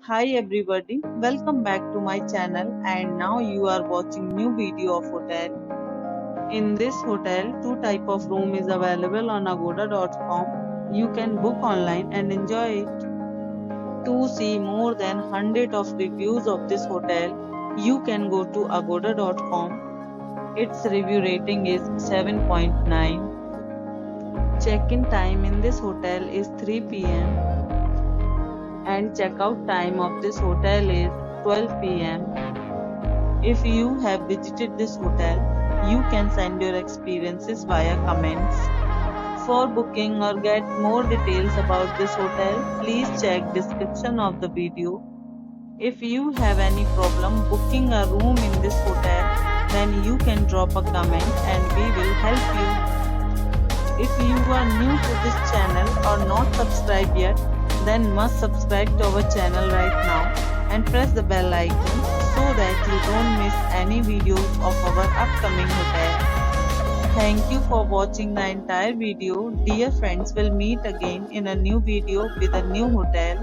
Hi everybody, welcome back to my channel and now you are watching new video of hotel. In this hotel, two type of room is available on agoda.com. You can book online and enjoy it. To see more than 100 of reviews of this hotel, you can go to agoda.com. Its review rating is 7.9. Check-in time in this hotel is 3 p.m. and checkout time of this hotel is 12 p.m. If you have visited this hotel, you can send your experiences via comments. For booking or get more details about this hotel, please check description of the video. If you have any problem booking a room in this hotel, then you can drop a comment and we will help you. If you are new to this channel or not subscribed yet, then must subscribe to our channel right now and press the bell icon so that you don't miss any videos of our upcoming hotel. Thank you for watching the entire video. Dear friends, we'll meet again in a new video with a new hotel.